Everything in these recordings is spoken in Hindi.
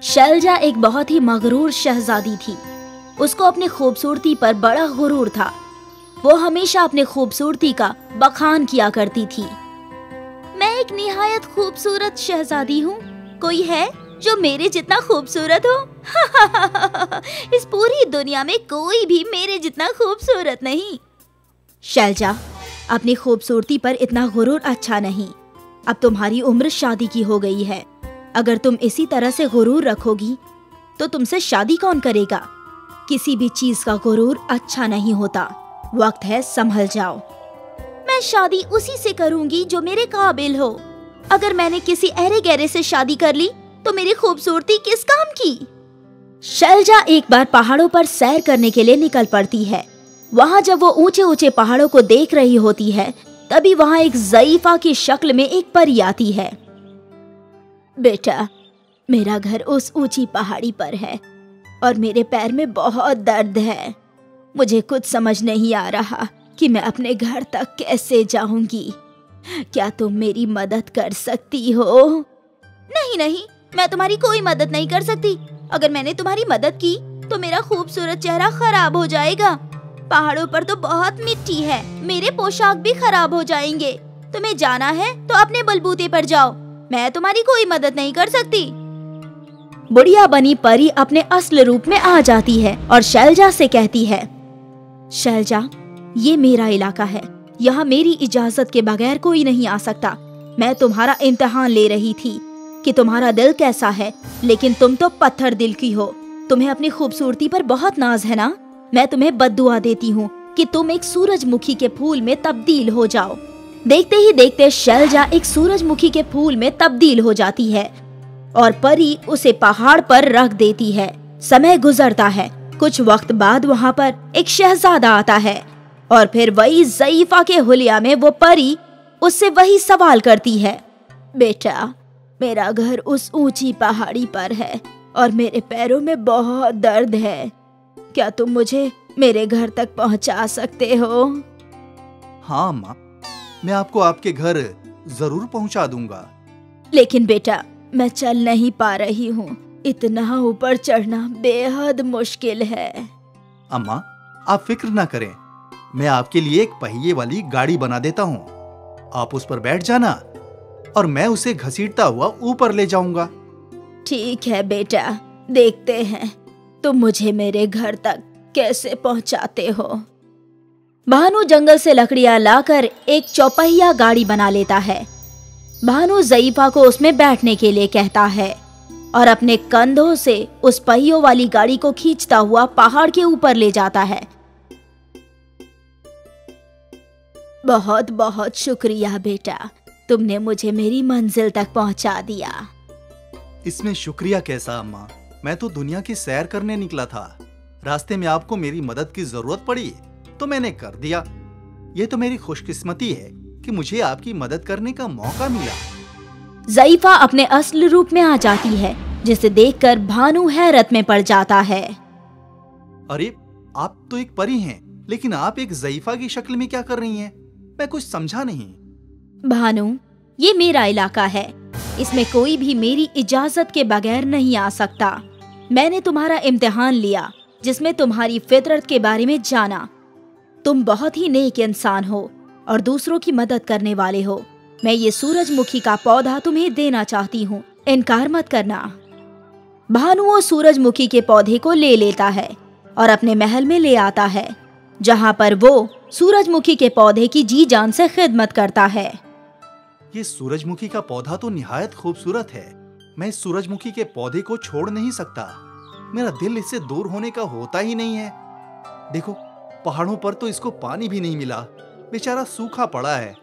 शैलजा एक बहुत ही मगरूर शहजादी थी। उसको अपनी खूबसूरती पर बड़ा गुरूर था। वो हमेशा अपनी खूबसूरती का बखान किया करती थी। मैं एक निहायत खूबसूरत शहजादी हूँ। कोई है जो मेरे जितना खूबसूरत हो? इस पूरी दुनिया में कोई भी मेरे जितना खूबसूरत नहीं। शैलजा, अपनी खूबसूरती पर इतना गुरूर अच्छा नहीं। अब तुम्हारी उम्र शादी की हो गई है। अगर तुम इसी तरह से गुरूर रखोगी तो तुमसे शादी कौन करेगा? किसी भी चीज का गुरूर अच्छा नहीं होता। वक्त है, संभल जाओ। मैं शादी उसी से करूंगी जो मेरे काबिल हो। अगर मैंने किसी अहरे गहरे से शादी कर ली तो मेरी खूबसूरती किस काम की? शैलजा एक बार पहाड़ों पर सैर करने के लिए निकल पड़ती है। वहाँ जब वो ऊंचे ऊंचे पहाड़ों को देख रही होती है, तभी वहाँ एक ज़ईफ़ा की शक्ल में एक परी आती है। बेटा, मेरा घर उस ऊंची पहाड़ी पर है और मेरे पैर में बहुत दर्द है। मुझे कुछ समझ नहीं आ रहा कि मैं अपने घर तक कैसे जाऊंगी। क्या तुम मेरी मदद कर सकती हो? नहीं नहीं, मैं तुम्हारी कोई मदद नहीं कर सकती। अगर मैंने तुम्हारी मदद की तो मेरा खूबसूरत चेहरा खराब हो जाएगा। पहाड़ों पर तो बहुत मिट्टी है, मेरे पोशाक भी खराब हो जाएंगे। तुम्हें जाना है तो अपने बलबूते पर जाओ। मैं तुम्हारी कोई मदद नहीं कर सकती। बुढ़िया बनी परी अपने असली रूप में आ जाती है और शैलजा से कहती है, शैलजा, ये मेरा इलाका है। यहाँ मेरी इजाजत के बगैर कोई नहीं आ सकता। मैं तुम्हारा इम्तिहान ले रही थी कि तुम्हारा दिल कैसा है, लेकिन तुम तो पत्थर दिल की हो। तुम्हें अपनी खूबसूरती पर बहुत नाज है ना? मैं तुम्हें बद्दुआ देती हूँ कि तुम एक सूरजमुखी के फूल में तब्दील हो जाओ। देखते ही देखते शैलजा एक सूरजमुखी के फूल में तब्दील हो जाती है और परी उसे पहाड़ पर रख देती है। समय गुजरता है। कुछ वक्त बाद वहाँ पर एक शहजादा आता है और फिर वही ज़ईफ़ा के हुलिया में वो परी उससे वही सवाल करती है, बेटा, मेरा घर उस ऊंची पहाड़ी पर है और मेरे पैरों में बहुत दर्द है। क्या तुम मुझे मेरे घर तक पहुंचा सकते हो? हाँ माँ, मैं आपको आपके घर जरूर पहुंचा दूंगा। लेकिन बेटा, मैं चल नहीं पा रही हूँ। इतना ऊपर चढ़ना बेहद मुश्किल है। अम्मा, आप फिक्र ना करें। मैं आपके लिए एक पहिए वाली गाड़ी बना देता हूँ। आप उस पर बैठ जाना और मैं उसे घसीटता हुआ ऊपर ले जाऊंगा। ठीक है बेटा, देखते हैं तुम मुझे मेरे घर तक कैसे पहुंचाते हो। भानु जंगल से लकड़ियां लाकर एक चौपहिया गाड़ी बना लेता है। भानु ज़ईफ़ा को उसमें बैठने के लिए कहता है और अपने कंधों से उस पहियों वाली गाड़ी को खींचता हुआ पहाड़ के ऊपर ले जाता है। बहुत बहुत शुक्रिया बेटा, तुमने मुझे मेरी मंजिल तक पहुंचा दिया। इसमें शुक्रिया कैसा अम्मा, मैं तो दुनिया की सैर करने निकला था। रास्ते में आपको मेरी मदद की जरूरत पड़ी तो मैंने कर दिया। ये तो मेरी खुशकिस्मती है कि मुझे आपकी मदद करने का मौका मिला। ज़ईफ़ा अपने असली रूप में आ जाती है, जिसे देखकर भानु हैरत में पड़ जाता है। अरे, आप तो एक परी हैं, लेकिन आप एक ज़ईफ़ा की शक्ल में क्या कर रही हैं? मैं कुछ समझा नहीं। भानु, ये मेरा इलाका है। इसमें कोई भी मेरी इजाजत के बगैर नहीं आ सकता। मैंने तुम्हारा इम्तिहान लिया, जिसमें तुम्हारी फितरत के बारे में जाना। तुम बहुत ही नेक इंसान हो और दूसरों की मदद करने वाले हो। मैं ये सूरजमुखी का पौधा तुम्हें देना चाहती हूँ, इनकार मत करना। भानु वो सूरजमुखी के पौधे को ले लेता है और अपने महल में ले आता है, जहाँ पर वो सूरजमुखी के पौधे की जी जान से खिदमत करता है। ये सूरजमुखी का पौधा तो निहायत खूबसूरत है। मैं इस सूरजमुखी के पौधे को छोड़ नहीं सकता। मेरा दिल इससे दूर होने का होता ही नहीं है। देखो, पहाड़ों पर तो इसको पानी भी नहीं मिला, बेचारा सूखा पड़ा है।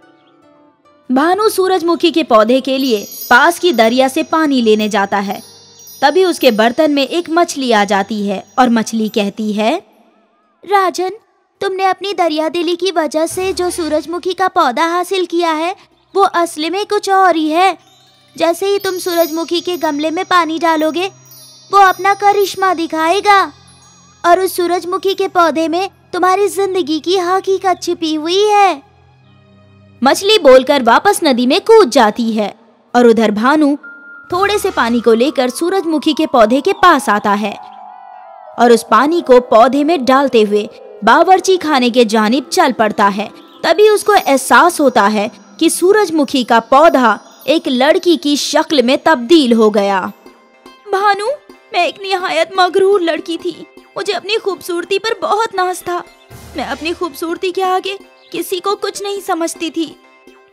भानु सूरजमुखी के पौधे के लिए पास की दरिया से पानी लेने जाता है। तभी उसके बर्तन में एक मछली आ जाती है और मछली कहती है, राजन, तुमने अपनी दरियादिली की वजह से जो सूरजमुखी का पौधा हासिल किया है वो असली में कुछ और ही है। जैसे ही तुम सूरजमुखी के गमले में पानी डालोगे, वो अपना करिश्मा दिखाएगा और उस सूरजमुखी के पौधे में तुम्हारी जिंदगी की हकीकत छिपी हुई है। मछली बोलकर वापस नदी में कूद जाती है और उधर भानु थोड़े से पानी को लेकर सूरजमुखी के पौधे के पास आता है और उस पानी को पौधे में डालते हुए बावर्ची खाने के जानिब चल पड़ता है। तभी उसको एहसास होता है कि सूरजमुखी का पौधा एक लड़की की शक्ल में तब्दील हो गया। भानु, मैं एक निहायत मगरूर लड़की थी। मुझे अपनी खूबसूरती पर बहुत नाज था। मैं अपनी खूबसूरती के आगे किसी को कुछ नहीं समझती थी,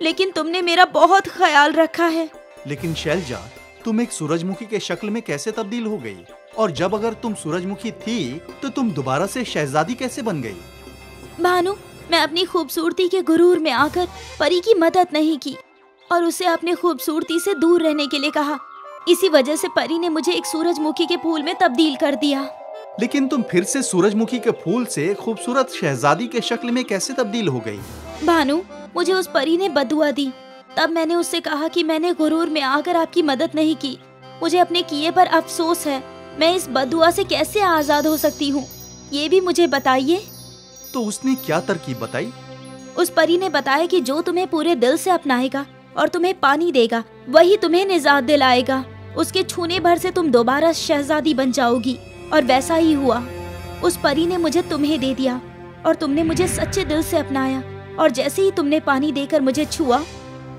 लेकिन तुमने मेरा बहुत ख्याल रखा है। लेकिन शैलजा, तुम एक सूरजमुखी के शक्ल में कैसे तब्दील हो गई? और जब अगर तुम सूरजमुखी थी तो तुम दोबारा से शहजादी कैसे बन गई? भानु, मैं अपनी खूबसूरती के गुरूर में आकर परी की मदद नहीं की और उसे अपनी खूबसूरती से दूर रहने के लिए कहा। इसी वजह से परी ने मुझे एक सूरजमुखी के फूल में तब्दील कर दिया। लेकिन तुम फिर से सूरजमुखी के फूल से खूबसूरत शहजादी के शक्ल में कैसे तब्दील हो गई? भानु, मुझे उस परी ने बदुआ दी। तब मैंने उससे कहा कि मैंने गुरूर में आकर आपकी मदद नहीं की। मुझे अपने किए पर अफसोस है। मैं इस बदुआ से कैसे आजाद हो सकती हूँ, ये भी मुझे बताइए। तो उसने क्या तरकीब बताई? उस परी ने बताया कि जो तुम्हें पूरे दिल से अपनाएगा और तुम्हें पानी देगा, वही तुम्हें निजात दिलाएगा। उसके छूने भर से तुम दोबारा शहजादी बन जाओगी। और वैसा ही हुआ। उस परी ने मुझे तुम्हें दे दिया और तुमने मुझे सच्चे दिल से अपनाया। और जैसे ही तुमने पानी देकर मुझे छुआ,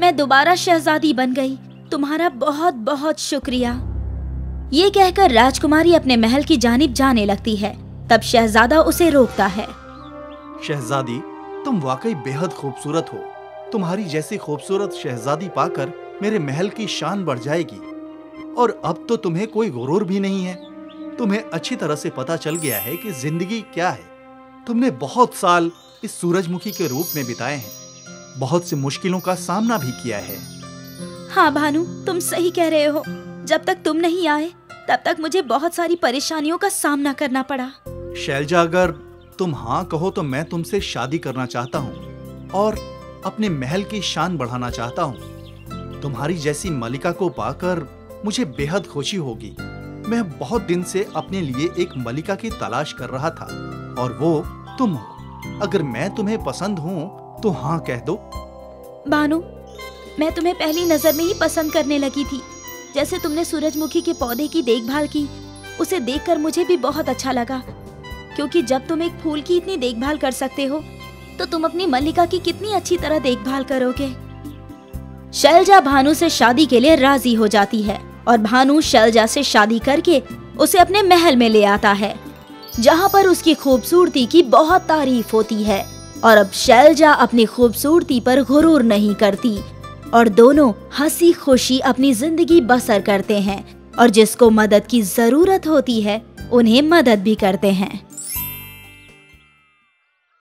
मैं दोबारा शहजादी बन गई। तुम्हारा बहुत बहुत शुक्रिया। ये कहकर राजकुमारी अपने महल की जानिब जाने लगती है। तब शहजादा उसे रोकता है। शहजादी, तुम वाकई बेहद खूबसूरत हो। तुम्हारी जैसी खूबसूरत शहजादी पाकर मेरे महल की शान बढ़ जाएगी। और अब तो तुम्हें कोई गुरूर भी नहीं है। तुम्हें अच्छी तरह से पता चल गया है कि जिंदगी क्या है। तुमने बहुत साल इस सूरजमुखी के रूप में बिताए हैं, बहुत सी मुश्किलों का सामना भी किया है। हाँ भानु, तुम सही कह रहे हो। जब तक तुम नहीं आए तब तक मुझे बहुत सारी परेशानियों का सामना करना पड़ा। शैलजा, अगर तुम हाँ कहो तो मैं तुमसे शादी करना चाहता हूँ और अपने महल की शान बढ़ाना चाहता हूँ। तुम्हारी जैसी मलिका को पाकर मुझे बेहद खुशी होगी। मैं बहुत दिन से अपने लिए एक मलिका की तलाश कर रहा था और वो तुम हो। अगर मैं तुम्हें पसंद हूँ तो हाँ कह दो। भानु, मैं तुम्हें पहली नजर में ही पसंद करने लगी थी। जैसे तुमने सूरजमुखी के पौधे की देखभाल की, उसे देखकर मुझे भी बहुत अच्छा लगा। क्योंकि जब तुम एक फूल की इतनी देखभाल कर सकते हो तो तुम अपनी मल्लिका की कितनी अच्छी तरह देखभाल करोगे। शैलजा भानु से शादी के लिए राजी हो जाती है और भानु शैलजा से शादी करके उसे अपने महल में ले आता है, जहाँ पर उसकी खूबसूरती की बहुत तारीफ होती है। और अब शैलजा अपनी खूबसूरती पर गुरूर नहीं करती और दोनों हंसी खुशी अपनी जिंदगी बसर करते हैं और जिसको मदद की जरूरत होती है उन्हें मदद भी करते हैं।